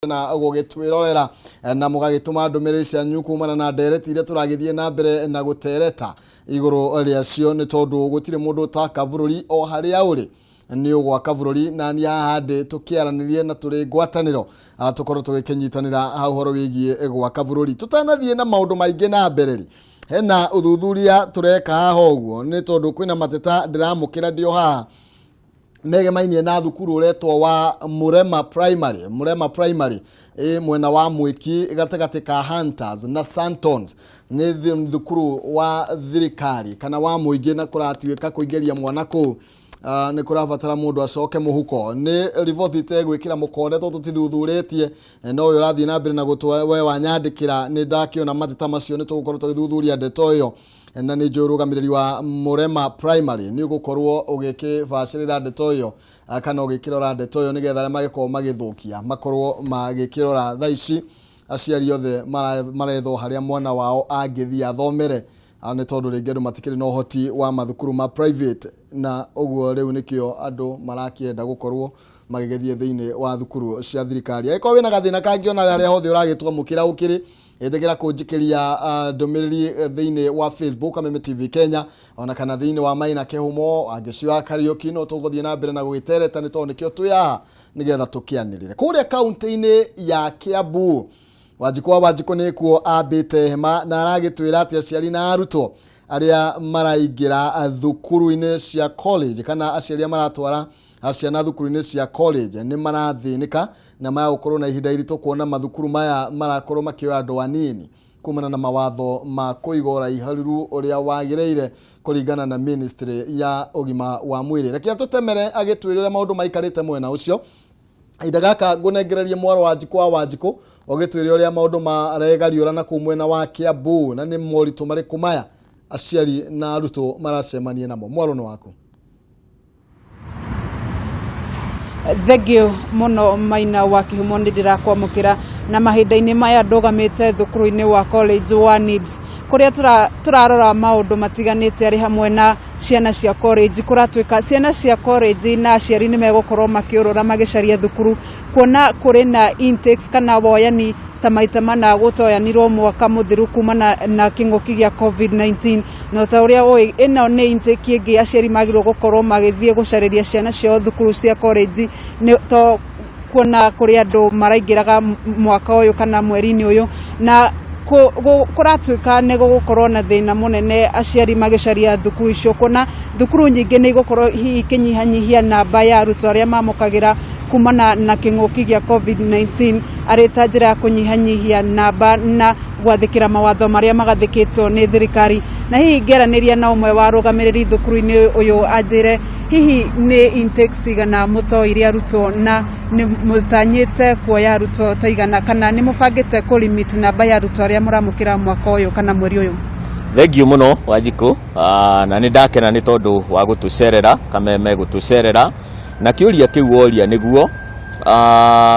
na gugitwirorera na mugagituma ndumiriri cianyu kumana na ndereti iria turagithie na mbere na gutereta iguru riacio ni tondu gutire mundu utaka bururi o haria uri ni ugwaka bururi na ni hahandi tukiaranirie na turi ngwataniro tukorwo tugikinyitanira ha uhoro wigie gwaka bururi tutanathie na maundu maingi na mbereri hena uthuthuria tureka haha uguo ni tondu kwina mateta ndiramukira ndio haha megemainie na thukuru uretwo wa Murema Primary mwena wa Mwiki gatagati ka Hunters na Santons ni thukuru wa thirikari kana wa muingi na kuratuika kuingeria mwana ku ni kurabatara mundu acoke muhuko ni riboti tegwikira mukore to tutithuthuretie no uyu rathie na mbere na gutwa we wanyandikira ni ndakiona mateta macio ni tugukorwo tugithuthuria ndeto iyo na ni njurugamiriri wa Murema Primary ni ugukorwo ugikibacirira ndeto iyo kana ugikirora ndeto iyo nigetha aria magikorwo magithukia makorwo magikirora thaici aciari othe maretho haria mwana wao angithii athomere ni tondu ringi andu matikiri no hoti wa mathukuru ma private na uguo riu nikio andu marakienda gukorwo magigethie thiini wa thukuru cia thirikari iko wina gathina kangiona haria hothe uragitwa mukira ukiri etegera kunjikiria ndumiriri thiini wa Facebook Kameme TV Kenya ona kana thiini wa Maina Kihumo agiciwa karaoke no tuguthie na mbere na gugitereta ni tondu nikio tuya nigetha tukianirire kuria kaunti-ini ya Kiambu Wajiko nikuo abite hema na aragitwira ati aciari na arutwo aria maraingira thukuru-ini cia college kana aciari maratwara aciana thukuru-ini cia college ni marathinika na maya gukorwo na ihinda irito kuona mathukuru maya marakorwo makioya andu anini kumana na mawatho ma kuigora iharuru uria wagireire kuringana na ministry ya ugima wa mwiri rekia tutemere agitwirira maundu maikarite mwena ucio idagaka ngunegererie mwaro Wajiko ogitwire uria maundu maregariura na kumwena wa Kiambu na ni moritu mari kumaya aciari na arutwo maracemanie namo mwaro no wako Thegio muno Maina wa Kihumo ndirakwamukira na mahinda-ini maya ndugamite thukuru-ini wa college wa NIBS kuria turarora maundu matiganite ari hamwe na ciana cia college kuratwika ciana cia college na aciari ni megukorwo makiurura magicaria thukuru kuona kuri na intakes kana woyani tamaita mana gutoyanirwo mwaka muthiru kumana na kingoki gia COVID-19 no ta uria oi ino ni intake ingi aciari magirwo gukorwo magithie gucariria ciana cio thukuru cia college ni to kuona kuri andu maraingiraga mwaka uyu kana mweri-ini uyu na kuratwika ne gukorwo na thina munene aciari magicaria thukuru icio kuna thukuru nyingi ni gukorwo hikinyihanyihia namba ya arutwo aria mamukagira kumana na kingoki gia COVID-19 areta njira kunyihanyihia namba na gwathikira mawatho maria magathikitwo ni thirikari na hihi ngeraniria na umwe wa rugamiriri thukuru-ini uyu anjire hihi ni intakes igana mutoiri arutwo na ni mutanyite kuoya arutwo taigana kana ni mubangite ku limit namba ya arutwo aria muramukira mwaka uyu kana mweri uyu Thegio muno Wajiko na ni ndakena ni tondu wa gutucerera Kameme gutucerera na kiuria kiu woria niguo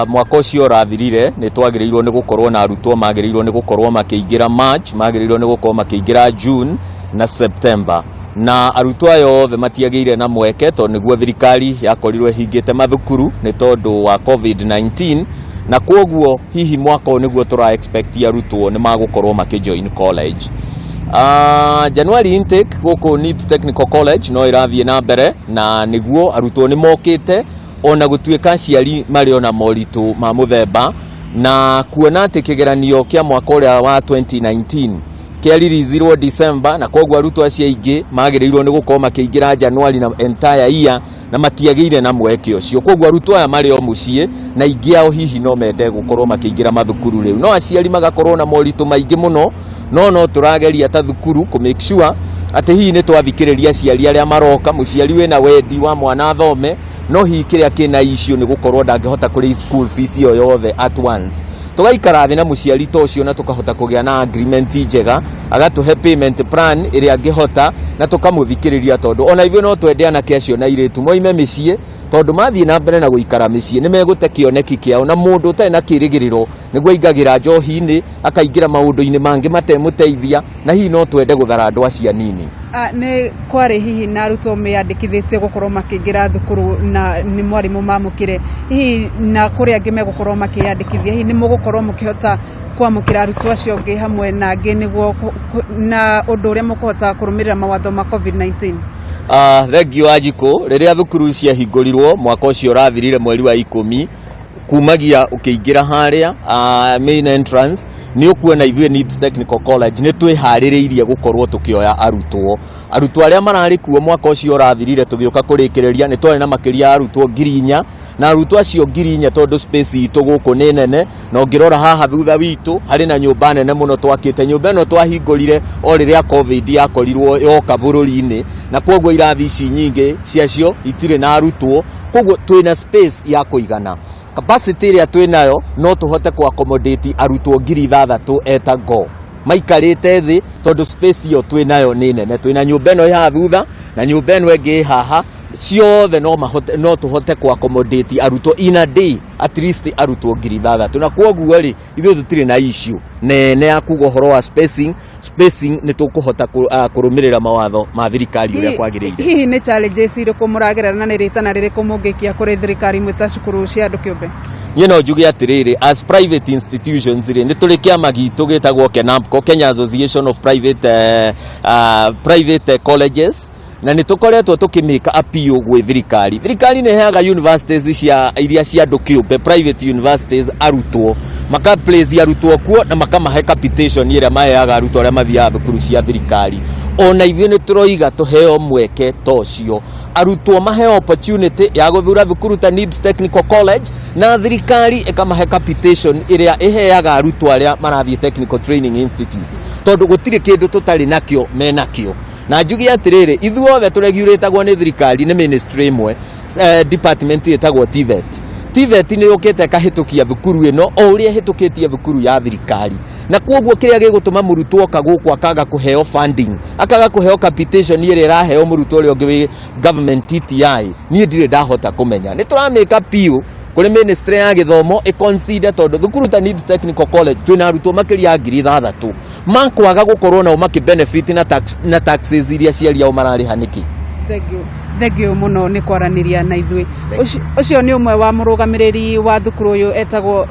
mwaka ucio rathirire ni twagirirwo ni gukorwo na arutwo magirirwo ni gukorwo makiingira March magirirwo ni gukorwo makiingira June na September na arutwo ayo othe matiagire na mweke to niguo thirikari yakorirwe hingite mathukuru ni tondu wa COVID-19 na kwoguo hihi mwaka niguo tura expect arutwo ni magukorwo makijoin college January intake goko NIBS Technical College no irathie na mbere na niguo arutwo ni mokite ona gutuika ciari mari ona moritu ma muthemba na kuona ati kigeranio kia mwaka uria wa 2019 kiaririzirwo December na kwoguo arutwo acio aingi magirirwo ni gukorwo makiingira January na entire year na matiagire na mweke ucio kwoguo arutwo aya mari o mucie na ingi ao hihi no mende gukorwo makiingira mathukuru riu no aciari magakorwo na moritu maingi muno no turageria ta thukuru ku make sure ati hihi ni twathikiriria aciari aria maroka muciari wina wendi wa mwana athome no hihi kiria kina issue ni gukorwo ndangihota kuri school fees iyo yothe at once tugaikara thina muciari tocio na tukahota kugia na agreement njega agatuhe payment plan iria angihota na tukamuthikiriria tondu ona ivyo no twendeana kiacio na iritu moime micie tondu mathie na mbere na guikara micie ni megute kioneki kiao na mundu ta na kirigiriro niguo ingagira njohi-ini akaingira maundu-ini mangi matemuteithia na hihi no twende guthara andu acia nini nä kwarä hihi na arutwo meandäkithätie gåkorwo makäingä thukuru na nä mwarimå mamũkire hihi na kå rä angä megåkorwo makäandäkithia hihi nä må gå korwo må kä hota kwamå kä ra arutwo acio ngä hamwe na ngä nĩguo na å ndå å rä a må kå hota kå rå mä rä ra mawatho ma COVID-19? Thengio Wanjikũ, rĩrĩa thukuru ciahingũrirwo mwaka ũcio ũrathirire mweri wa 10 kumagia ukiingira haria main entrance ni ukuona ithuĩ NIBS Technical College ni twĩharĩrĩirie gukorwo tukioya arutwo aria marari kuo mwaka ũcio ũrathirire tugĩũka kũrĩkĩrĩria ni twarĩ na makĩria arutwo 4,000 na arutwo acio 4,000 tondu space itũ gũkũ nĩ nene na ũngĩrora haha thutha witũ harĩ na nyũmba nene mũno twakĩte nyũmba ĩno twahingũrire o rĩrĩa COVID yakorirwo yoka bũrũri-inĩ na kwoguo irathi ici nyingĩ ciacio itirĩ na arutwo kwoguo twĩna space ya kũigana capacity ĩrĩa twĩnayo no tũhote ku accommodate arutwo 6,000 etago maikarĩte thĩ tondu space iyo twĩnayo nĩ nene twĩna nyũmba ĩno ya thutha na nyũmba ĩno ĩngĩ haha ciothe no tũhote ku accommodate arutwo in a day at least arutwo 6,000 na kwoguo rĩ ithuĩ tũtirĩ na issue nene ya kuga ũhoro wa spacing nĩ tũkũhota kũrũmĩrĩra mawatho ma thirikari ũrĩa kwagĩrĩire. Hihi nĩ challenges irĩkũ mũragerera na nĩ rĩtana rĩrĩkũ mũngĩkia kũrĩ thirikari mwĩ ta cukuru cia andũ kĩũmbe? Niĩ no njuge atĩrĩrĩ, as private institutions rĩ nĩ tũrĩ kĩama gitũ gĩtagwo KENAPCO, Kenya Association of Private Colleges, na nĩ tũkoretwo tũkĩmĩka appeal gwĩ thirikari nĩ heaga universities iria cia andũ kĩũmbe private universities arutwo makaplace arutwo kuo na makamahe capitation ĩrĩa maheaga arutwo arĩa mathiaga thukuru cia thirikari ona ithuĩ nĩ tũroiga tũheo mweke tocio arutwo mahe opportunity ya gũthura thukuru ta NIBS Technical College na thirikari ĩkamahe capitation ĩrĩa ĩheaga arutwo arĩa marathiĩ Technical Training Institutes tondũ gũtirĩ kĩndũ tũtarĩ nakĩo menakĩo na njuge atĩrĩrĩ ithuothe tũreguratagwo nĩ thirikari nĩ ministry ĩmwe department ĩtagwo TVET nĩ yũkĩte kahĩtũkia thukuru ĩno o ũrĩa hĩtũkĩtie thukuru ya thirikari na kwoguo kĩrĩa gĩgũtũma mũrutwo oka gũkũ akaga kũheo funding akaga kũheo capitation ĩrĩa ĩraheo mũrutwo ũrĩa ũngĩ wĩ government TTI niĩ ndirĩ ndahota kũmenya nĩ tũramĩka appeal kuri ministry ya githomo consider tondu thukuru ta NIBS Technical College twina arutwo makĩria 6,000 makwaga gukorwo nao benefit na taxes iria ciari ao mararĩha nĩkĩ. Thengio muno nĩ kwaranĩria na ithuĩ ũcio nĩ ũmwe wa mũrũgamĩrĩri wa thukuru ũyũ etagwo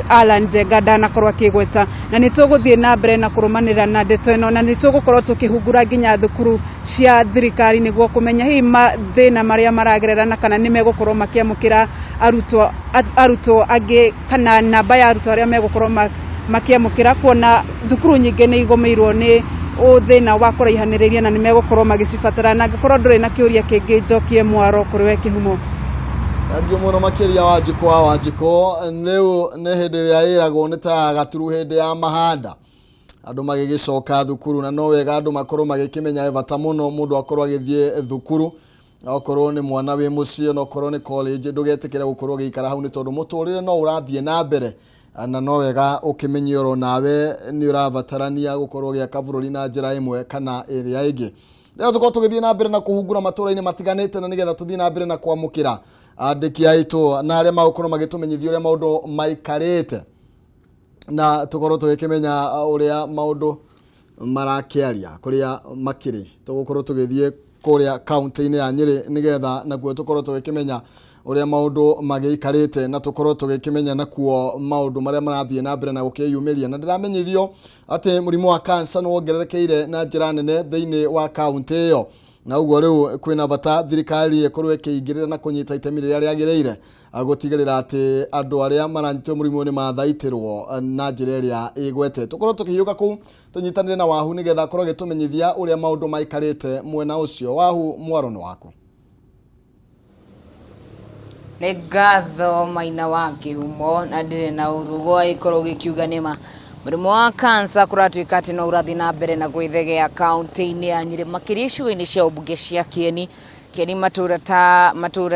Alan Njenga ndanakorwo akĩgweta na nĩ tũgũthiĩ na mbere na kũrũmanĩrĩra na ndeto ĩno na nĩ tũgũkorwo tũkĩhungura nginya thukuru cia thirikari nĩguo kũmenya hihi mathĩna marĩa maragerera na kana nĩ megũkorwo makĩamũkĩra arutwo angĩ kana namba ya arutwo arĩa megũkorwo makĩamũkĩra kuona thukuru nyingĩ nĩ igũmĩirwo nĩ thĩna wa kũraihanĩrĩria na nĩ megũkorwo magĩcibatara na angĩkorwo ndũrĩ na kĩũria kĩngĩ njokie mwaro kũrĩ we Kihumo. Thengio mũno makĩria Wanjikũ rĩu nĩ hĩndĩ ĩrĩa ĩragwo nĩ ta gaturu hĩndĩ ya mahanda andũ magĩgĩcoka thukuru na no wega andũ makorwo magĩkĩmenya bata mũno mũndũ akorwo agĩthiĩ thukuru okorwo nĩ mwana wĩ mũciĩ na okorwo nĩ college ndũgetĩkĩre gũkorwo gĩikara hau nĩ tondũ mũtũrĩre no ũrathiĩ na mbere na no wega ũkĩmenye oro nawe nĩ ũrabatarania gũkorwo gĩaka bũrũri na njĩra ĩmwe kana ĩrĩa ĩngĩ. Rĩu tũkorwo tũgĩthiĩ na mbere na kũhungura matũra-inĩ matiganĩte na nĩgetha tũthiĩ na mbere na kwamũkĩra andĩki aitũ na arĩa magũkorwo magĩtũmenyithia ũrĩa maũndũ maikarĩte na tũkorwo tũgĩkĩmenya ũrĩa maũndũ marakĩaria kũrĩa makĩrĩ. Tũgũkorwo tũgĩthiĩ kũrĩa kaunti-inĩ ya Nyĩrĩ nĩgetha nakuo tũkorwo tũgĩkĩmenya ũrĩa maũndũ magĩikarĩte na tũkorwo tũgĩkĩmenya nakuo maũndũ marĩa marathiĩ na mbere na gũkĩyumĩria na ndĩramenyithio atĩ mũrimũ wa cancer nĩ wongererekeire na njĩra nene thĩinĩ wa kaunti ĩyo na ũguo rĩu kwĩna bata thirikari ĩkorwo ĩkĩingĩrĩra na kũnyita itemi rĩrĩa rĩagĩrĩire gũtigĩrĩra atĩ andũ arĩa maranyitwo mũrimũ nĩ mathaitĩrwo na njĩra ĩrĩa ĩgwete. Tũkorwo tũkĩhiũka kũu tũnyitanĩre na Wahu nĩgetha akorwo agĩtũmenyithia ũrĩa maũndũ maikarĩte mwena ũcio. Wahu, mwaro nĩ waku. Nĩ ngatho Maina wa Kihumo na ndirĩ na ũrugo ikorwo gĩkiuga nĩma mũrimũ wa cancer kũratuĩka atĩ no ũrathiĩ na mbere na gwĩthegea kaunti-inĩ ya Nyĩrĩ makĩria icigo-inĩ cia ũmbunge cia Kieni matũra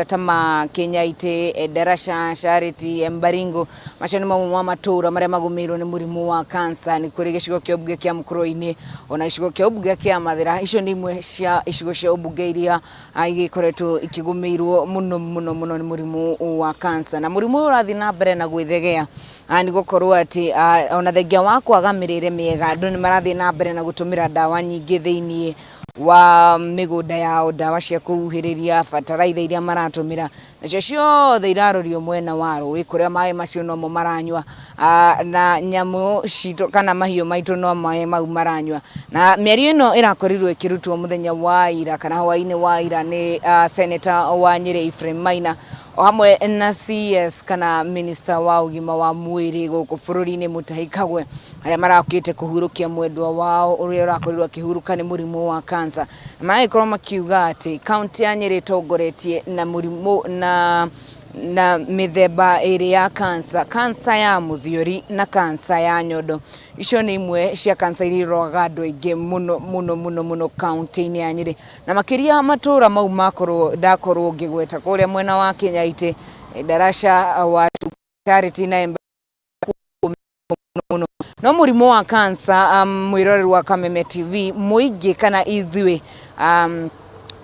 ta ma Kenyaitĩ, Ndarasha, Charity, Mbaringo macio nĩ mamwe ma matũra marĩa magũmĩirwo nĩ mũrimũ wa cancer nĩ kũrĩ gĩcigo kĩa ũmbunge kĩa Mũkũrũ-inĩ ona gĩcigo kĩa ũmbunge kĩa Mathĩra. Icio nĩ imwe cia icigo cia ũmbunge iria igĩkoretwo ikĩgũmĩirwo mũno nĩ mũrimũ wa cancer na mũrimũ ũyũ ũrathiĩ na mbere na gwĩthegea nĩ gũkorwo atĩ ona thengia wa kwaga mĩrĩre mĩega andũ nĩ marathiĩ na mbere na gũtũmĩra ndawa nyingĩ thĩinĩ wa migunda yao, ndawa cia kuhuhĩrĩria, bataraitha iria maratumĩra, nacio ciothe irarorio mwena wa rũĩ kũrĩa maĩ macio nomo maranyua, na nyamũ citũ kana mahiũ maitũ no maĩ mau maranyua. Na mĩario ĩno ĩrakorirwo ĩkĩrutwo mũthenya wa ira kana hwaĩ-inĩ wa ira nĩ Senator wa Nyĩrĩ Maina o hamwe na CS kana Minister wa ũgima wa mwĩrĩ gũkũ bũrũri-inĩ Mutahi Kagwe, arĩa marakĩte kũhurũkia mwendwa wao ũrĩa ũrakorirwo akĩhurũka nĩ mũrimũ wa cancer. Magĩkorwo makiuga atĩ kaunti ya Nyĩrĩ ĩtongoretie na mũrimũ na mĩthemba ĩrĩ ya cancer ya mũthiori na cancer ya nyondo. Icio nĩ imwe cia cancer iria iroraga andũ aingĩ mũno kaunti-inĩ ya Nyĩrĩ, na makĩria matũra mau ndakorwo ngĩgweta kũrĩa mwena wa Kenyaitĩ, Darasha wa Charity na no mũrimũ wa cancer. Mwĩroreri wa Kameme TV mũingĩ kana ithuĩ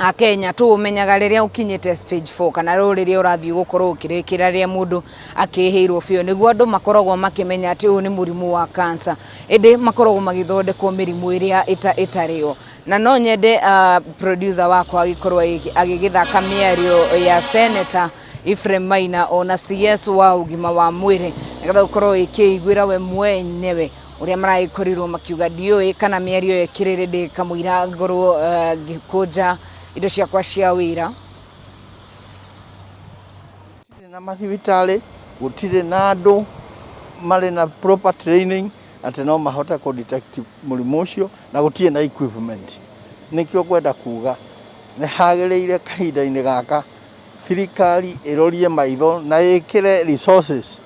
a Kenya tumenyaga rĩrĩa ũkinyĩte stage 4 kana rĩrĩa ũrathiĩ gũkorwo ũkĩrĩkĩra rĩrĩa mũndũ akĩhĩirwo biũ, nĩguo andũ makoragwo makĩmenya atĩ ũyũ nĩ mũrimũ wa cancer. Ĩndĩ makoragwo magĩthondekwo mĩrimũ ĩrĩa ĩtarĩyo, na no nyende producer wakwa agĩkorwo agĩgĩthaka mĩario ya Senator Maina ona CS wa ũgima wa mwĩrĩ, nĩgetha gũkorwo ĩkĩiguĩra we mwenyewe ũrĩa maragĩkorirwo makiuga ndiũĩ kana mĩario ĩkĩrĩrĩ ndĩ kamũira ngorwo ngĩkũnja indo ciakwa cia wĩra. Gũtirĩ na mathibitarĩ, gũtirĩ na andũ marĩ na proper training atĩ no mahote kũ detect mũrimũ ũcio, na gũtirĩ na equipment. Nĩkĩo ngwenda kuga nĩ hagĩrĩire kahinda-inĩ gaka thirikari ĩrorie maitho na ĩkĩre resources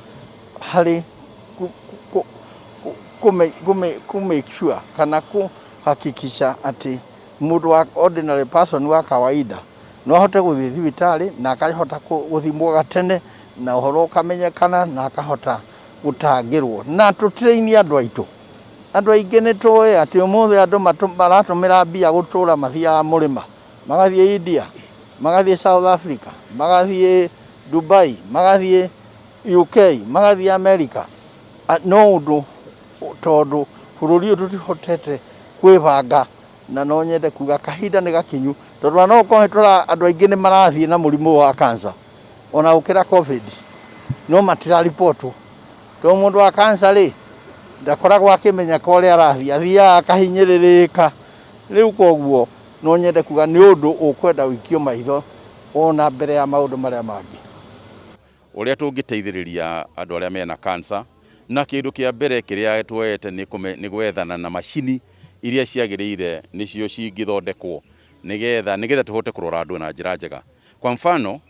harĩ ku make sure kana kuhakikisha ati mũndũ wa ordinary person wa kawaida no ahote gũthiĩ thibitarĩ na akahota gũthimwo gatene na ũhoro ũkamenyekana na akahota gũtangĩrwo na tũtraini andũ aitũ. Andũ aingĩ nĩ tũĩ atĩ ũmũthĩ andũ maratũmĩra mbia gũtũra mathiaga mũrĩma, magathiĩ India, magathiĩ South Africa, magathiĩ Dubai, magathiĩ UK, magathiĩ America. No ũndũ tondũ bũrũri ũyũ tũtihotete kwĩbanga, na no nyende kuga kahinda nĩ gakinyu, tondũ no kũhĩtũra andũ aingĩ nĩ marathiĩ na mũrimũ wa cancer ona gũkĩra COVID, no matiraripotwo. Tondũ mũndũ wa cancer rĩ ndakoragwo akĩmenya kũrĩa arathiĩ, athiaga akahinyĩrĩrĩka. Rĩu koguo no nyende kuga nĩ ũndũ ũkwenda wĩkio maitho ona mbere ya maũndũ marĩa mangĩ. Ũrĩa tũngĩteithĩrĩria andũ arĩa mena cancer, na kĩndũ kĩa mbere kĩrĩa tuoete nĩ gwethana na macini iria ciagĩrĩire nĩcio cingĩthondekwo nĩgetha tũhote kũrora andũ na njĩra njega. Kwa mfano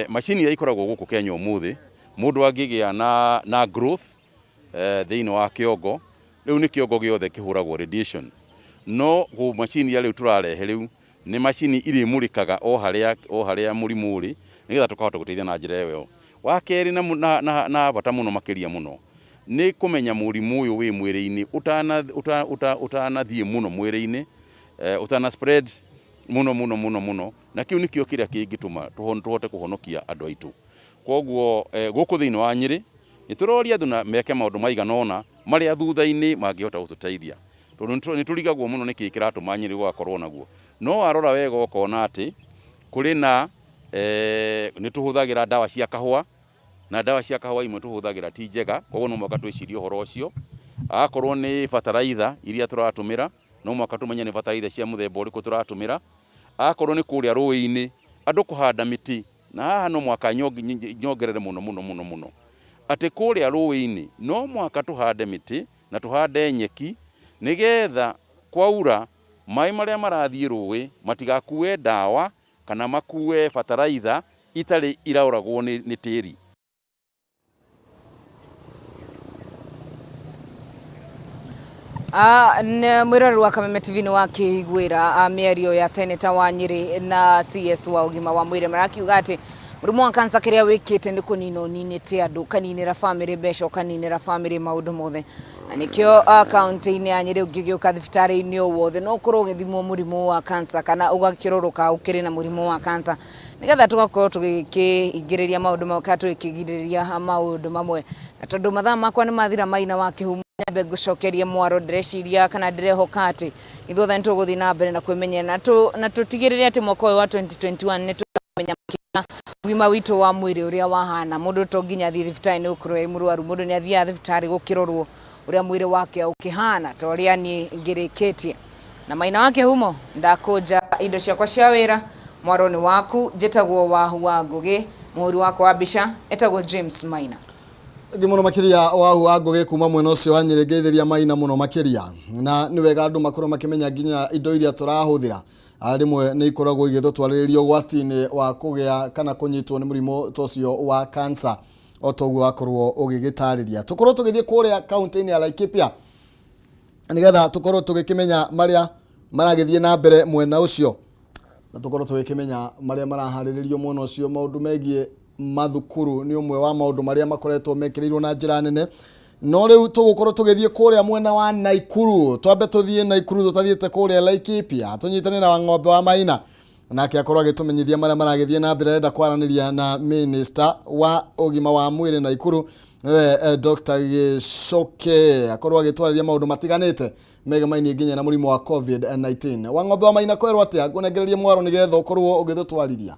macini iria ikoragwo gũkũ Kenya ũmũthĩ, mũndũ angĩgĩa na growth thĩinĩ wa kĩongo, rĩu nĩ kĩongo gĩothe kĩhũragwo radiation. No macini ya rĩu tũrarehe rĩu nĩ macini irĩmũrĩkaga o harĩa mũrimũ ũrĩ, nĩgetha tũkahota gũteithia na njĩra ĩyo. Wa kerĩ na bata mũno makĩria mũno nĩ kũmenya mũrimũ ũyũ wĩ mwĩrĩ-inĩ ũtanathiĩ mũno mwĩrĩ-inĩ, ũtana spread mũno, na kĩu nĩkĩo kĩrĩa kĩngĩtũma tũhote kũhonokia andũ aitũ. Koguo gũkũ thĩinĩ wa Nyĩrĩ nĩ tũroria andũ na meke maũndũ maigana ũna marĩa thutha-inĩ mangĩhota gũtũteithia, tondũ nĩ tũrigagwo mũno nĩkĩ kĩratũma Nyĩrĩ gũgakorwo naguo. No warora wega ũkona atĩ kũrĩ na nĩ tũhũthagĩra ndawa cia kahũa, na ndawa cia kahũa imwe tũhũthagĩra ti njega, koguo no mwaka twĩcirie ũhoro ũcio. Akorwo nĩ bataraitha iria tũratũmĩra, no mwaka tũmenye nĩ bataraitha cia mũthemba ũrĩkũ tũratũmĩra. Akorwo nĩ kũrĩa rũĩ-inĩ andũ kũhanda mĩtĩ, na haha no mwaka nyongerere mũno atĩ kũrĩa rũĩ-inĩ no mwaka tũhande mĩtĩ na tũhande nyeki, nĩgetha kwaura maĩ marĩa marathiĩ rũĩ matigakue ndawa kana makue bataraitha itarĩ irauragwo nĩ tĩri. Mwĩroreri wa Kameme TV nĩ wakĩiguĩra mĩario ya Senator wa Nyĩrĩ na CS wa ũgima wa mwĩrĩ, marakiuga atĩ mũrimũ wa cancer kĩrĩa wĩkĩte nĩ kũnina ũninĩte andũ, kaninĩra bamĩrĩ mbeca, kaninĩra bamĩrĩ maũndũ mothe. Na nĩkĩo kaunti-inĩ ya Nyĩrĩ ũngĩgĩũka thibitarĩ-inĩ o wothe no ũkorwo ũgĩthimwo mũrimũ wa cancer kana ũgakĩrorũka ũkĩrĩ na mũrimũ wa cancer, nĩgetha tũgakorwo tũgĩkĩingĩrĩria maũndũ mau kana tũgĩkĩgirĩrĩria maũndũ mamwe. Na tondũ mathaa makwa nĩ mathira, Maina wa Kihumo nyambe ngucokerie mwaro ndĩreciria kana ndĩrehoka atĩ ithuothe nĩtũgũthiĩ na mbere na kwĩmenyerera na tũtigĩrĩre atĩ mwaka ũyũ wa 2021 nĩtũramenya ũgima witũ wa mwĩrĩ ũrĩa wahana. Mũndũ to nginya athiĩ thibitarĩ nĩ gũkorwo e mũrwaru, mũndũ nĩ athiaga thibitarĩ gũkĩrorwo ũrĩa mwĩrĩ wake ũkĩhana ta ũrĩa niĩ ngĩrĩkĩtie. Na Maina wa Kihumo ndakũnja indo ciakwa cia wĩra, mwaro nĩ waku, njĩtagwo Wahu wa Ngũgĩ, mũhũri wakwa wa mbica etagwo James Maina. Muno makiria Wahu wa Ngũgĩ kuma mwena ũcio wa Nyĩrĩ ngeithĩria Maina muno makiria, na nĩ wega andũ makorwo makĩmenya nginya indo iria tũrahũthĩra rĩmwe nĩ ikoragwo igĩthũtwarĩrĩrio ũgwati-inĩ wa kũgĩa kana kũnyitwo nĩ mũrimũ tocio wa cancer o toguo wakorwo ũgĩgĩtarĩria. Tũkorwo tũgĩthiĩ kũrĩa kaunti-inĩ ya Laikipia nĩgetha tũkorwo tũgĩkĩmenya marĩa maragĩthiĩ na mbere mwena ũcio, na tũkorwo tũgĩkĩmenya marĩa maraharĩrĩrio mwena ũcio. Maũndũ megiĩ mathukuru nĩ ũmwe wa maũndũ marĩa makoretwo mekĩrĩirwo na njĩra nene, no rĩu tũgũkorwo tũgĩthiĩ kũrĩa mwena wa Naikuru. Twambe tũthiĩ Naikuru tũtathiĩte kũrĩa Laikipia, tũnyitane na Ng'ombe wa Maina nake akorwo agĩtũmenyithia marĩa maragĩthiĩ na mbere. Enda kwaranĩria na Minister wa ũgima wa mwĩrĩ Naikuru Dr. Gicoke akorwo agĩtwarĩria maũndũ matiganĩte megemainie nginya na mũrimũ wa COVID-19. wa Ng'ombe wa Maina kwerwo atĩa ngũnengererie mwaro nĩgetha ũkorwo ũgĩtũtwarithia.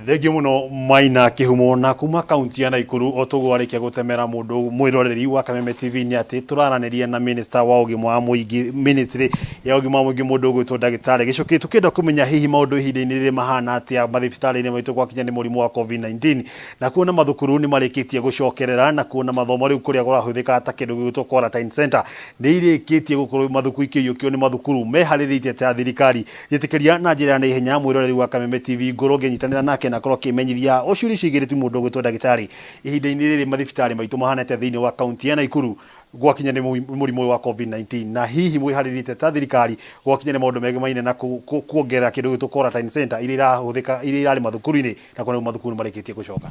Thengio muno Maina Kihumo na kuma kaunti ya Naikuru. O tũgwarĩkia gũtemera mũndũ mwĩroreri wa Kameme TV nĩ atĩ tũraranĩria na Minister wa ũgima wa mũingĩ, Ministry ya ũgima wa mũingĩ, mũndũ ũgwĩtwo Ndagĩtarĩ Gicoke, tũkĩenda kũmenya hihi maũndũ ihinda-inĩ rĩrĩ mahana atĩa mathibitarĩ-inĩ maitũ gwakinya nĩ mũrimũ wa COVID-19, na kuona mathukuru nĩ marĩkĩtie gũcokerera, na kuona mathomo rĩu kũrĩa kũrahũthĩka ta kĩndũ gĩgwĩtwo quarantine center nĩ irĩkĩtie gũkorwo mathukuru ikĩiyũkio nĩ mathukuru meharĩrĩitie ta thirikari. Gĩtĩkĩria na njĩra ya naihenya mwĩroreri wa Kameme TV ngorwo ngĩnyitanĩra nake na korwo kĩmenyithia ũcuri cigĩrĩ tu mũndũ ũgwĩtwo Ndagĩtarĩ ihinda-inĩ rĩrĩ mathibitarĩ maitũ mahanete thĩinĩ wa kaunti ya Naikuru gwakinya nĩ mũrimũ wa COVID-19, na hihi mwĩharĩrĩte ta thirikari gwakinya nĩ maũndũ megemaine na kuongerera kĩndũ gĩtwo quarantine center iria irahũthĩka iria irarĩ mathukuru-inĩ, na kuona mathukuru marĩkĩtie gũcoka.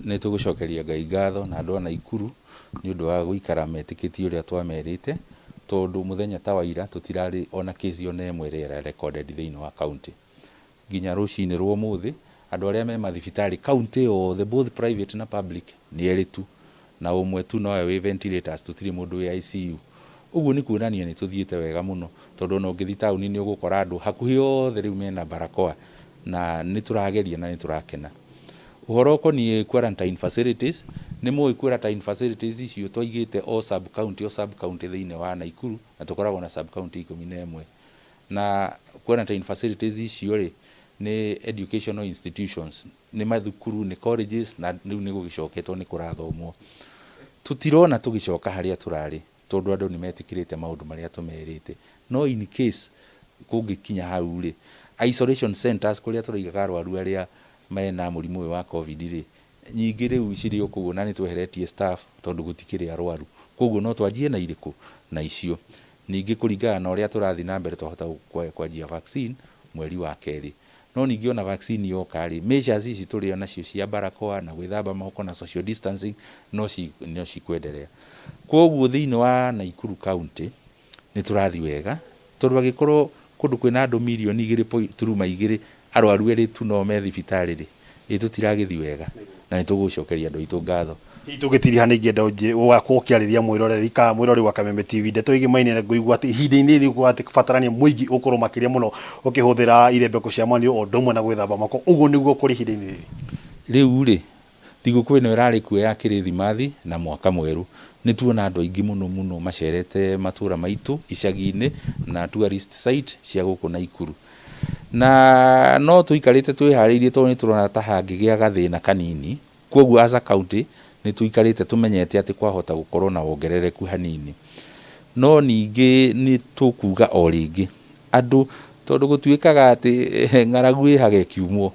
Nĩ tũgũcokeria Ngai ngatho na andũ a Naikuru nĩ ũndũ wa gũikara metĩkĩtie ũrĩa twamerĩte, tondũ mũthenya ta wa ira tũtirarĩ ona kesi ona ĩmwe ĩrĩa recorded thĩinĩ wa county. Nginya rũcinĩ rwa ũmũthĩ andũ arĩa me mathibitarĩ county othe both private na public nĩ erĩ tu, na ũmwe tu nowe wĩ ventilators, tũtirĩ mũndũ wĩ ICU. Ũguo nĩ kuonania nĩ tũthiĩte wega mũno, tondũ ona ũngĩthiĩ taũni-inĩ ũgũkora andũ hakuhĩ othe rĩu mena barakoa, na nĩ tũrageria na nĩ tũrakena. Ũhoro ũkoniĩ quarantine facilities, nĩ mũĩ quarantine facilities icio twaigĩte o sub county thĩinĩ wa Naikuru, na tũkoragwo na sub county 11, na quarantine facilities icio rĩ nĩ educational institutions, nĩ mathukuru, nĩ colleges, na rĩu nĩ gũgĩcoketwo nĩ kũrathomwo. Tũtirona tũgĩcoka harĩa tũrarĩ, tondũ andũ nĩ metĩkĩrĩte maũndũ marĩa tũmerĩte. No in case kũngĩkinya hau rĩ, isolation centers kũrĩa tũraigaga arwaru arĩa mena mũrimũ ũyũ wa COVID rĩ, nyingĩ rĩu cirĩ o kũu, na nĩ tweheretie staff tondũ gũtikĩrĩ arwaru. Koguo no twanjie na irĩkũ na icio. Ningĩ kũringana na ũrĩa tũrathiĩ na mbere twahota kwanjia vaccine mweri wa kerĩ. No ningĩ ona vaccine yoka rĩ, measures ici tũrĩ nacio cia barakoa na gwĩthamba moko na social distancing no cikwenderea. Koguo thĩinĩ wa Naikuru county nĩ tũrathiĩ wega, tondũ agĩkorwo kũndũ kwĩna andũ milioni 2.2 arwaru erĩ tu no me thibitarĩ rĩ, tũtiragĩthiĩ wega, na nĩ tũgũcokeria andũ aitũ ngatho. Tũgĩtiri hana ingĩenda ũgakorwo ũkĩarĩria mwĩroreri wa Kameme TV, ndeto igĩmaine na ngũigua atĩ ihinda-inĩ rĩu atĩ batarania mũingĩ ũkorwo makĩria mũno ũkĩhũthĩra irembeko cia mwanio o ũndũ ũmwe na gwĩthamba moko. Ũguo nĩguo kũrĩ ihinda-inĩ rĩu rĩ, thigũkũ ĩno ĩrarĩ kuo ya Kĩrĩthimathi na mwaka mwerũ. Nĩ tuona andũ aingĩ mũno macerete matũra maitũ icagi-inĩ na tourist site cia gũkũ Naikuru, na no tũikarĩte twĩharĩirie tondũ nĩ tũrona ta hangĩgĩa gathĩna kanini. Koguo as a county nĩ tũikarĩte tumenyete atĩ kwahota gũkorwo na wongerereku hanini. No ningĩ nĩ tũkuga o rĩngĩ andũ, tondũ gũtuĩkaga atĩ ng'aragu ĩhaga ĩkiumwo,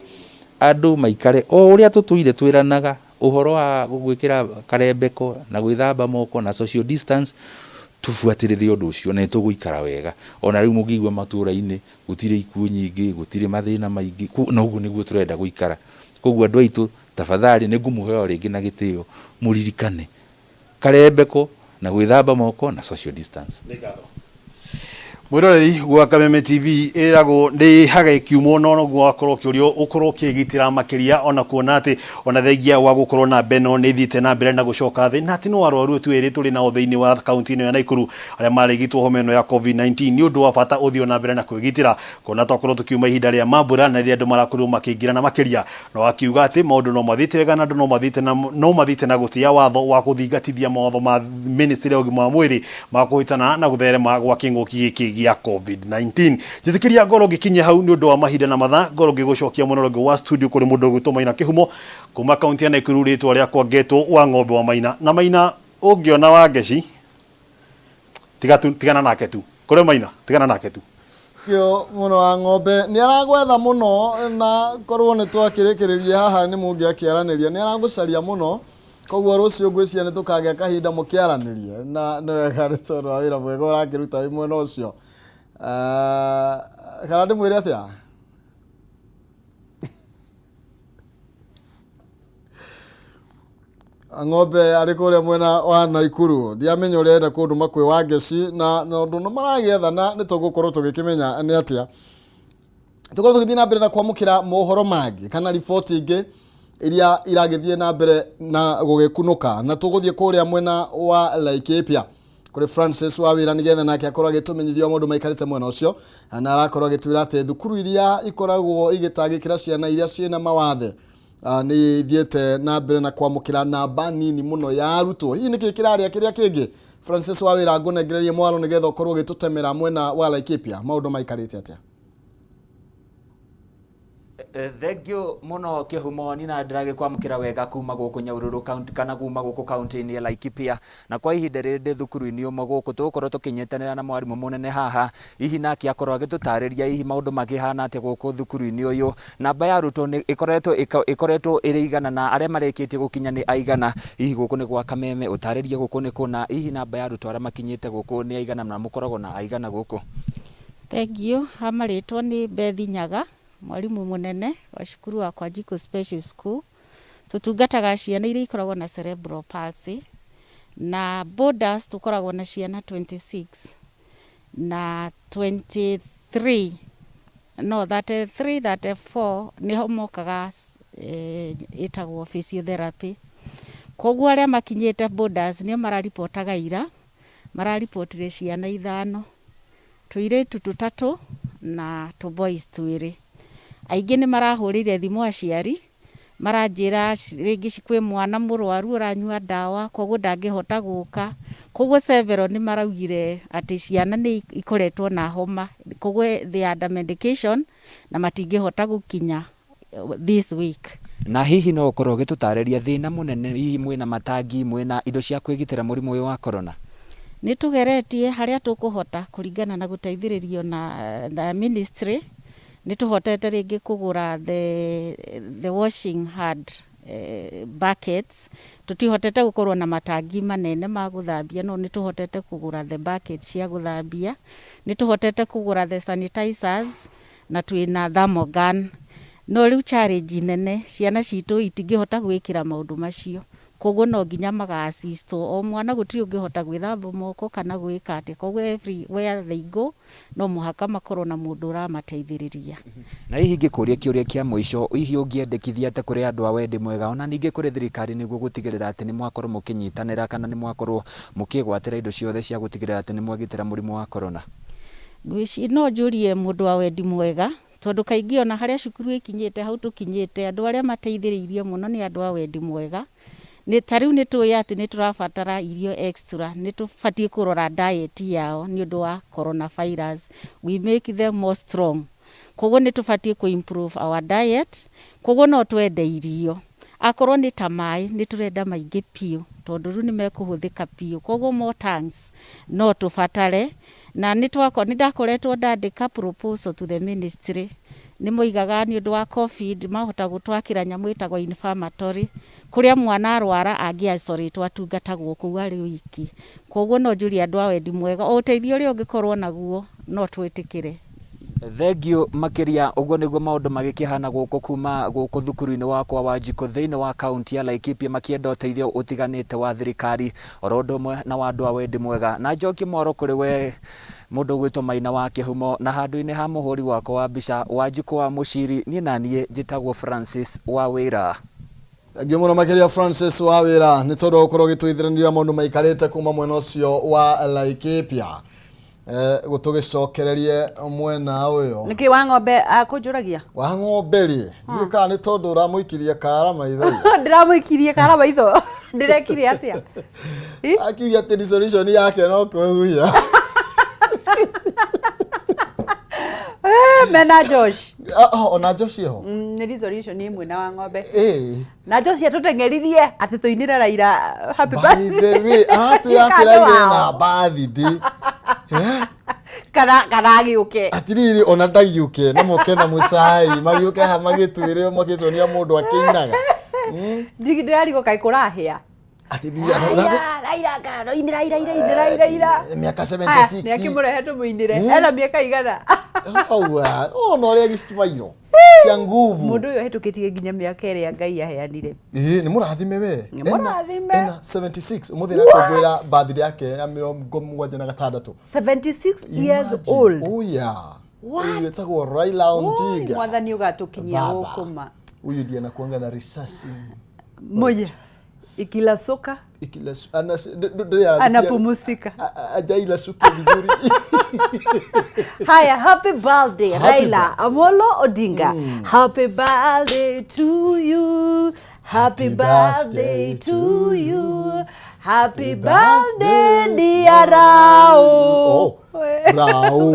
andũ maikare o ũrĩa tũtũire twĩranaga ũhoro wa gwĩkĩra karembeko na gwĩthamba moko na social distance, tubuatĩrĩre ũndũ ũcio na tũgũikara wega. Ona rĩu mũngĩigua matũra-inĩ gũtirĩ ikuũ nyingĩ, gũtirĩ mathĩna maingĩ, na ũguo nĩguo tũrenda gũikara. Koguo andũ aitũ tafadhali nĩ ngũmũhe o rĩngĩ na gĩtĩo, mũririkane karembeko na gwĩthamba moko na social distance. Mwiroreri gwa Kameme TV irago ndi haga Kihumo no gwakorwo kiurio ukorwo kigitira makiria ona kuona ati ona thengia wa gukorwo na beno ni thite na mbere na gucoka thi na ati no arwaru twiri turi na uthiini wa kaunti ino ya Naikuru aria marigitwo homeno ya COVID-19 ni undu wa bata uthio na mbere na kwigitira kuona twakorwo tukiuma ihinda ria mambura na ria andu marakorwo makingira na makiria no akiuga ati maundu no mathite wega na andu no mathite na gutia watho wa kuthingatithia mawatho ma ministry ya ugima wa mwiri ma kuhitana na gutherema gwa kinguki giki ya COVID-19 jitikiria ngoro gikinya hau ni undu wa mahinda na mathaa ngoro gigucokia monologo wa studio kuri mundu gwitwo Maina Kihumo kuma kaunti ya Naikuru ritwa ria kwa geto wa ng'ombe wa Maina na Maina ungiona wa ngeci tigana nake tu kuri Maina tigana nake tu kio muno wa ng'ombe ni aragwetha muno na korwo ni twakirikiriria haha ni mungi akiaraniria ni aragucaria muno koguo rucio ngwiciria ni tukagea kahinda mukiaranirie na no wega ri tondu wa wira mwega urakiruta wi mwena ucio kana ndimwire atia ng'ombe ari kuria mwena wa Naikuru ndiamenya uria enda kunduma kwi wa ngeci na ndu no maragiethana ni tugukorwo tugikimenya ni atia tukorwo tugithii na mbere na kwamukira mohoro mangi kana riboti ingi iria iragithie na mbere na gugikunuka na tuguthie kuria mwena wa Laikipia kuri Francis wa wira nigetha nake akorwo agitumenyithia mundu maikarite mwena ucio na arakorwo agitwira ati thukuru iria ikoragwo igitagikira ciana iria ciena mawathe ni thiete na mbere na kwamukira namba nini muno ya arutwo hii niki kiraria kiria kingi Francis wa wira ngunengererie mwaro nigetha ukorwo gitutemera mwena wa Laikipia maundu maikarite atia Thengio muno Kihumo ni na ndirage kwamukira wega kuma guku Nyahururu county kana kuma guku county ni ya Laikipia na kwa ihinda riri thukuru-ini umwe guku tukorwo tukinyitanira na mwarimu munene haha hihi nake akorwo agitutariria hihi maundu makihana atia guku thukuru-ini uyu namba ya arutwo ni ikoretwo iri igana na aria marekitie gukinya ni aigana hihi guku ni gwa Kameme utaririe guku ni kuna hihi namba ya arutwo aria makinyite guku ni aigana na mukoragwo na aigana guku Thengio hamaritwo ni Bethi Nyaga mwarimu munene wa cukuru wa kwa Jiko Special School tutungataga ciana iria ikoragwo na cerebral palsy na borders tukoragwo na ciana 26 na 33 no 34 niho mokaga itagwo physiotherapy koguo aria makinyite borders nio mararipotaga ira mararipotire ciana 5 tuiretu 3 na tu boys 2 aingi ni marahurire thimu aciari maranjira ringi cikwe mwana murwaru uranyua dawa koguo ndangihota guka koguo severo ni maraugire ati ciana ni ikoretwo na homa koguo they are under medication na matingihota gukinya this week na hihi no ukorwo gitutariria thina munene hihi mwina matangi mwina indo cia kwigitira murimu uyu wa corona ni tugeretie haria tukuhota kuringana na guteithiririo na ministry ni tuhotete ringi kugura the washing hand buckets tutihotete gukorwo na matangi manene ma guthambia no ni tuhotete kugura the buckets cia guthambia ni tuhotete kugura the sanitizers na twina thermogun no riu challenge nene ciana citu itingihota gwikira maundu macio koguo no nginya maga assist o mwana gutiri ungihota gwithamba moko kana gwika ati koguo everywhere they go no muhaka makorwo na mundu uramateithiriria na hihi ngikuria kiuria kia mwisho hihi ungiendekithia ate kuri andu a wendi mwega ona ningi kuri thirikari niguo gutigirira ati ni mwakorwo mukinyitanira kana ni mwakorwo mukigwatira indo ciothe cia gutigirira ati ni mwagitira murimu wa corona ngwici no njurie mundu wa wendi mwega tondu kaingi ona haria cukuru ikinyite hau tukinyite andu aria mateithiriirio muno ni andu a wendi mwega ni tariu ni tuya ati ni turabatara irio extra ni tufatie kurora diet yao ni undu wa coronavirus we make them more strong koguo ni tufatie ku improve our diet koguo no twende irio akorwo ni tamai ni turenda maingi piu tondu ru ni mekuhuthika piu koguo more tanks no tufatare na ni ndakoretwo ndandika proposal to the ministry ni moigaga ni undu wa covid mahota gutwakira nyamu itagwo infirmatory kuria mwana arwara angiisolate atungatagwo kuu ari wiki koguo no njuri andu a wendi mwega o uteithio ri ungikorwo naguo no twitikire Thengio makiria uguo niguo maundu magikihana guku kuma guku thukuru-ini wakwa wa Njiko thiini wa kaunti ya Laikipia makienda uteithio utiganite wa thirikari orondo mwe na wandu a wendi mwega na njoki moro kuri we mundu gwitwo Maina wa Kihumo na handu-ini ha muhuri wakwa wa mbica wa Njiko wa muciri ni nanie njitagwo Francis wa Wira. Thengio muno makiria Francis wa Wira ni tondu ukorwo gitwithiranira maundu maikarite kuma mwena ucio wa Laikipia. Gutugicokererie mwena uyo niki wa ng'ombe akunjuragia wa ng'ombe ri ndika ni tondu uramuikirie kara maitho ndiramuikirie kara maitho ndirekire atia akiuga ati resolution yake no kuhuya mena Josh ona Josh ho ni resolution imwe na wa ng'ombe na Josh atutengeririe ati tuinire Raila happy birthday by the way atuyakiraire na birthday kana giuke atiriri ona ndagiuke na moke na mucai magiuke ha magitwire makitwo ni mundu akinaga ndirariko kai kurahia atiria Raila ngaro Raila miaka 76 ni akimurehetwo muinire ena miaka igana owa ona ore gicimairo kia nguvu mundu uyo hetukitie nginya miaka ere Ngai aheanire ni murathime we murathime ena 76 umuthira kugwira birthday yake ya 76 76 years old oh yeah uyu etagwo Raila Odinga mwathani ugatukinyia gukuma uyu ndiye anakuanga na risasi moja ikila soka anapumzika ajaila suka vizuri. Haya, happy birthday Raila Amolo Odinga. Happy birthday to you. Happy birthday to you. Happy birthday dear Rao.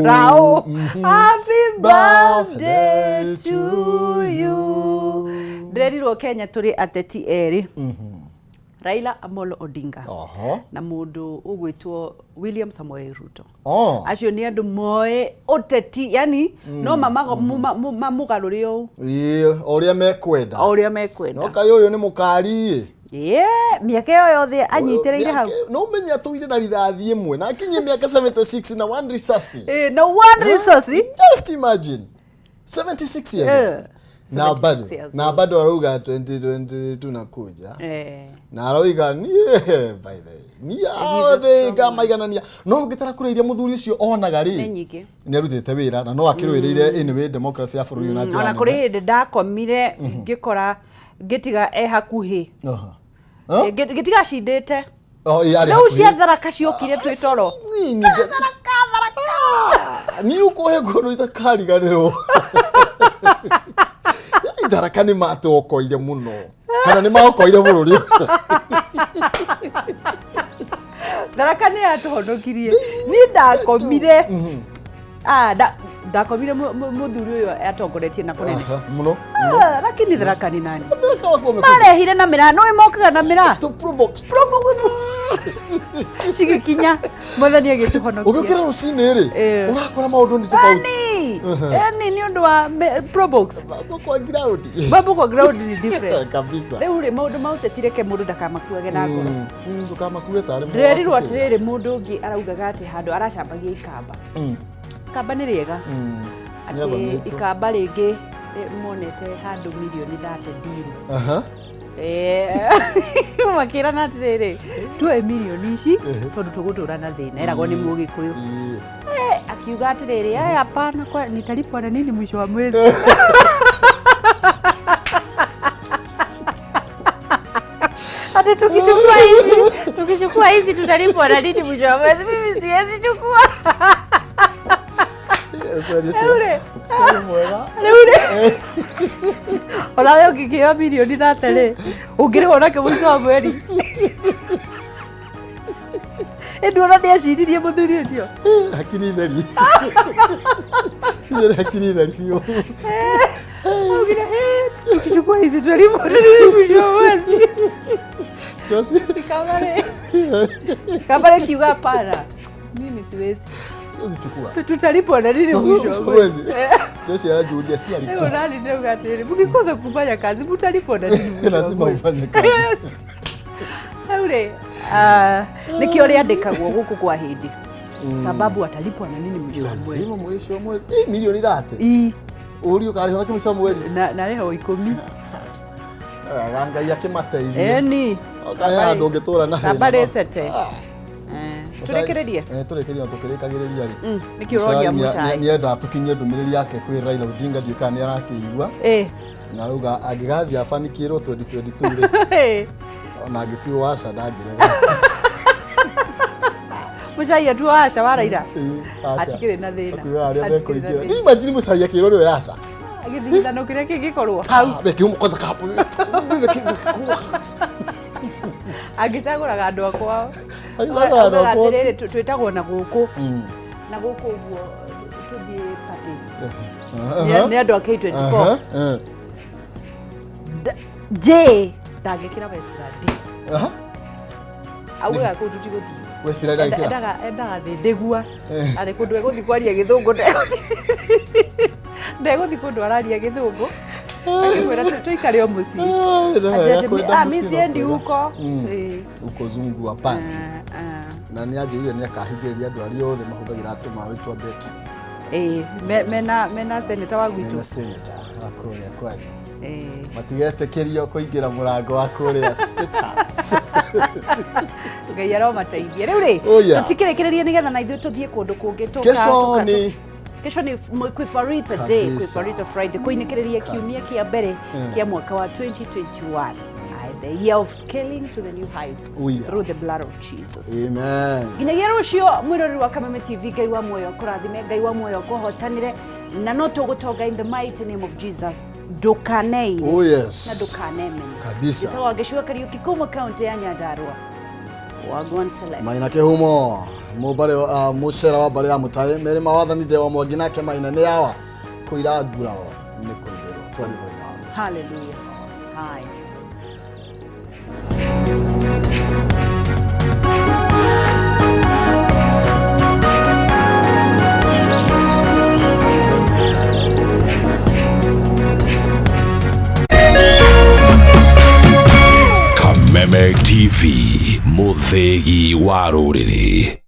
Rao. Happy birthday to you. Ndirerwo Kenya turi ateti eri. Raila Amolo Odinga na mundu ugwitwo William Samoei Ruto. Acio ni andu moe oteti, yani no mamago mamugaruri u. Oria mekwenda. Oria mekwenda. No kayo uyu ni mukari. Miaka yo yothe anyitireire hau. No menya tuire na rithathi imwe na akinye miaka 76 na one risasi. No one risasi. Just imagine. 76 years. Na bado aruga 2022 nakuja na aroiga ni by the ni othe gamaiganania no gitara kureiria muthuri ucio onaga ri ni arutite wira na no akirwireire anyway democracy ya bururi na njira ona kuri hindi ndakomire ngikora ngitiga hakuhi ngitiga cindite no cia tharaka ciokire twitoro ni ukohe ngoro itakariganirwo Daraka ni matokoire muno kana ni maokoire bururi Daraka ni atuhonokirie ni ndakomire ndakomire muthuri uyo atongoretie na kunene muno lakini Daraka ni nani Daraka wako marehire na mira no imokaga na mira to probox cigikinya mwathani agituhonokia ugikira rucini ri urakora maundu ni tofauti ni undu wa probox babu kwa ground ni different kabisa leo ri maundu mautetire ke mundu ndakamakuage na ngoro ndukamakuwe tare ndirerirwo atiriri mundu ungi araugaga ati handu aracambagia ikamba kamba ni riega ati ikamba ringi monete handu milioni 30 deal makira na atiriri tuwe milioni ici tondu tugutura na thina eragwo ni Mugikuyu akiuga atiriri hapana kwa nitalipwa na nini mwisho wa mwezi ate tukichukua hizi tutalipwa na nini mwisho wa mwezi mimi siwezi chukua Ola wewe ukikia milioni 30 ungirihona ke mwisho wa mwezi Edwara dia cidirie muthuri ucio hakiri theri hakiri theri fio ugira tukichukua hizi tutalipwa na nini mwisho wa mwezi Josi kabare kiuga hapana mimi siwezi chukua tutalipwa na nini mwisho wa mwezi Josi anajulia si alikuwa nani ndio gateri mkikosa kufanya kazi mtalipwa na nini mwisho lazima ufanye kazi Aure nikio riandikagwo guku kwa hindi sababu watalipwa na nini mwisho wa mwezi. Lazima mwisho wa mwezi. Milioni 30. Uri ukariho na kimwisho wa mwezi. Na leho 10. Ganga yake mateithie. Eni. Okaya ndungitura na. Sabare sete. Turekererie. Turekererie tukirikagiriria ri. Nikiroria mucai. Nienda tukinye ndumiriri yake kwi Raila Odinga ndika ni arakiigua. Na ruga agigathia afanikirwo 2022 ri. Ona agituo waca ndangire. Mucai atu waca wa Raila. Atikire na thina. Akuwa aria mekuingira. Ni imagine mucai akirwo ri yaca. Agithithano kiria kingikorwo hau. Kihumo kwanza kapo. Agitaguraga andu akwao. Agitaguraga andu akwao. Twitagwo na guku. Na guku uguo tuthie party. Ni andu a K24. J ndangikira Westland. Auga kundu tiguthi. Westland ndangikira. Endaga thindegua. Ari kundu eguthi kwaria githungu ndiguthi kundu araria githungu. Akikwira tuikare o muci. Mimi siendi huko. Uko zungu hapana. Na ni aje ile ni akahigiriria andu ari othe mahuthagira atuma witwa beti. Mena senator wa gwitu. Mena senator akoria kwanyu. Matigetekerio kuingira murango wa kuria State House. Ngai aromateithia riu ri tutikirekereria nigetha na ithuĩ tuthie kundu kungi kesho ni Kwifarita Day, Kwifarita Friday, kuinekereria kiumia kia mbere kia mwaka wa 2021. The year of scaling to the new heights through the blood of Jesus. Amen. Ginagia rucio mwirori wa Kameme TV, Ngai wa muoyo kurathime, Ngai wa muoyo kuhotanire na no tugutonga in the mighty name of Jesus. Dukanei. Oh yes. Na dukaneme. Kabisa. Tawageshwa Kariuki Kihumo county ya Nyandarua. Wagwan select. Maina Kihumo. Mubare mucera wa bare ya mutaye mere mawathani de wa mwangi nake Maina ni yawa kuira ndurao ni kuibero twari boya. Hallelujah. Hi. Kameme TV, muthegi wa ruriri.